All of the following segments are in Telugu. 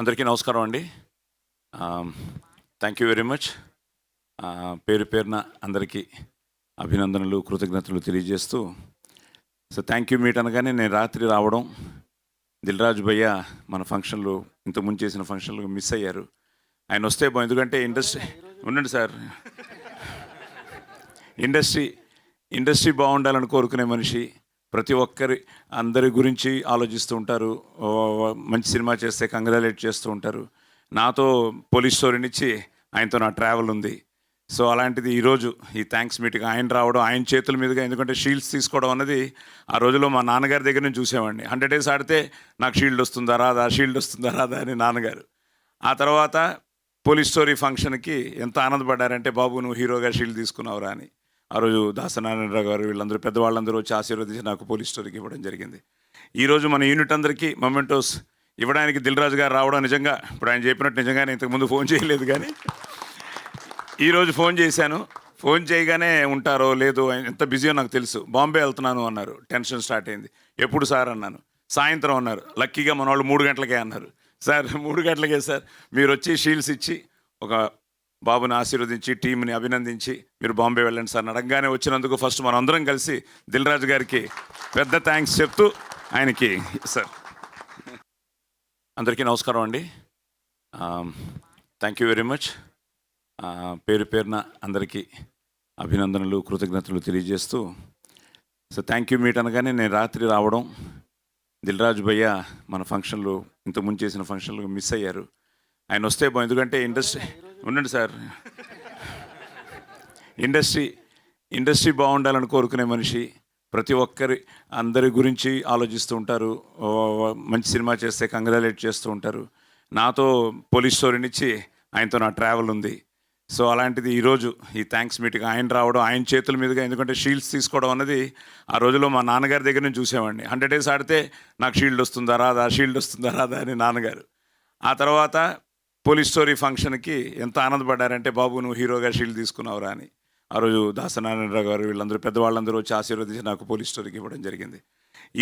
అందరికీ నమస్కారం అండి. Thank you very much. పేరు పేరున అందరికీ అభినందనలు, కృతజ్ఞతలు తెలియజేస్తూ, సో థ్యాంక్ యూ మీట్ అనగానే నేను రాత్రి రావడం, దిల్రాజు భయ్య మన ఫంక్షన్లు ఇంతకుముందు చేసిన ఫంక్షన్లు మిస్ అయ్యారు. ఆయన వస్తే ఎందుకంటే ఉండండి సార్, ఇండస్ట్రీ బాగుండాలని కోరుకునే మనిషి, ప్రతి ఒక్కరి అందరి గురించి ఆలోచిస్తూ ఉంటారు. మంచి సినిమా చేస్తే కంగ్రాచులేట్ చేస్తూ ఉంటారు. నాతో పోలీస్ స్టోరీ నుంచి ఆయనతో నా ట్రావెల్ ఉంది. సో అలాంటిది ఈరోజు ఈ థ్యాంక్స్ మీటింగ్ ఆయన రావడం, ఆయన చేతుల మీదుగా, ఎందుకంటే షీల్డ్స్ తీసుకోవడం అన్నది ఆ రోజుల్లో మా నాన్నగారి దగ్గర నుంచి చూసేవాడిని. 100 days ఆడితే నాకు షీల్డ్ వస్తుందా రాదా అని నాన్నగారు. ఆ తర్వాత పోలీస్ స్టోరీ ఫంక్షన్కి ఎంత ఆనందపడ్డారంటే, బాబు నువ్వు హీరోగా షీల్డ్ తీసుకున్నావురా అని. ఆ రోజు దాసనారాయణరావు గారు వీళ్ళందరూ పెద్దవాళ్ళందరూ వచ్చి ఆశీర్వదించి నాకు పోలీస్ స్టోరీకి ఇవ్వడం జరిగింది. ఈరోజు మన యూనిట్ అందరికీ మొమెంటోస్ ఇవ్వడానికి దిల్రాజు గారు రావడం నిజంగా, ఇప్పుడు ఆయన చెప్పినట్టు నిజంగానే ఇంతకుముందు ఫోన్ చేయలేదు, కానీ ఈరోజు ఫోన్ చేశాను. ఫోన్ చేయగానే ఉంటారో లేదో, ఎంత బిజీయో నాకు తెలుసు. బాంబే వెళ్తున్నాను అన్నారు. టెన్షన్ స్టార్ట్ అయింది. ఎప్పుడు సార్ అన్నాను. సాయంత్రం అన్నారు. లక్కీగా మన వాళ్ళు 3 గంటలకే అన్నారు. సార్ 3 గంటలకే సార్, మీరు వచ్చి షీల్డ్స్ ఇచ్చి ఒక బాబుని ఆశీర్వదించి టీంని అభినందించి మీరు బాంబే వెళ్ళండి సార్ అడగగానే వచ్చినందుకు ఫస్ట్ మనం అందరం కలిసి దిల్రాజు గారికి పెద్ద థ్యాంక్స్ చెప్తూ ఆయనకి సార్. అందరికీ నమస్కారం అండి. Thank you very much. పేరు పేరున అందరికీ అభినందనలు, కృతజ్ఞతలు తెలియజేస్తూ, సో థ్యాంక్ యూ మీట్ అనగానే నేను రాత్రి రావడం, దిల్రాజు భయ్య మన ఫంక్షన్లు ఇంతకుముందు చేసిన ఫంక్షన్లు మిస్ అయ్యారు. ఆయన వస్తే ఎందుకంటే ఉండండి సార్, ఇండస్ట్రీ బాగుండాలని కోరుకునే మనిషి, ప్రతి ఒక్కరి అందరి గురించి ఆలోచిస్తూ ఉంటారు. మంచి సినిమా చేస్తే కంగ్రాచులేట్ చేస్తూ ఉంటారు. నాతో పోలీస్ స్టోరీ నుంచి ఆయనతో నా ట్రావెల్ ఉంది. సో అలాంటిది ఈరోజు ఈ థ్యాంక్స్ మీటింగ్ ఆయన రావడం, ఆయన చేతుల మీదుగా, ఎందుకంటే షీల్డ్స్ తీసుకోవడం అన్నది ఆ రోజుల్లో మా నాన్నగారి దగ్గర నుంచి చూసేవాడిని. 100 days ఆడితే నాకు షీల్డ్ వస్తుందా రాదా అని నాన్నగారు. ఆ తర్వాత పోలీస్ స్టోరీ ఫంక్షన్కి ఎంత ఆనందపడ్డారంటే, బాబు నువ్వు హీరోగా షీల్డ్ తీసుకున్నావురా అని. ఆ రోజు దాసనారాయణరావు గారు వీళ్ళందరూ పెద్దవాళ్ళందరూ వచ్చి ఆశీర్వదించి నాకు పోలీస్ స్టోరీకి ఇవ్వడం జరిగింది.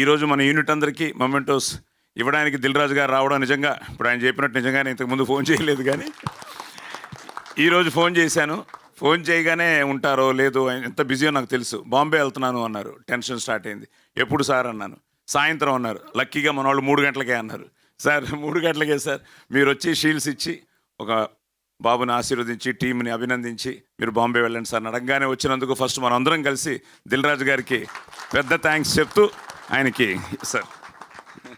ఈరోజు మన యూనిట్ అందరికీ మొమెంటోస్ ఇవ్వడానికి దిల్రాజు గారు రావడం నిజంగా, ఇప్పుడు ఆయన చెప్పినట్టు నిజంగానే ఇంతకుముందు ఫోన్ చేయలేదు, కానీ ఈరోజు ఫోన్ చేశాను. ఫోన్ చేయగానే ఉంటారో లేదో, ఎంత బిజీయో నాకు తెలుసు. బాంబే వెళ్తున్నాను అన్నారు. టెన్షన్ స్టార్ట్ అయింది. ఎప్పుడు సార్ అన్నాను. సాయంత్రం అన్నారు. లక్కీగా మన వాళ్ళు 3 గంటలకే అన్నారు. సార్ 3 గంటలకే సార్, మీరు వచ్చి షీల్డ్స్ ఇచ్చి ఒక బాబుని ఆశీర్వదించి టీంని అభినందించి మీరు బాంబే వెళ్ళండి సార్ అడగగానే వచ్చినందుకు ఫస్ట్ మనం అందరం కలిసి దిల్రాజు గారికి పెద్ద థ్యాంక్స్ చెప్తూ ఆయనకి సార్.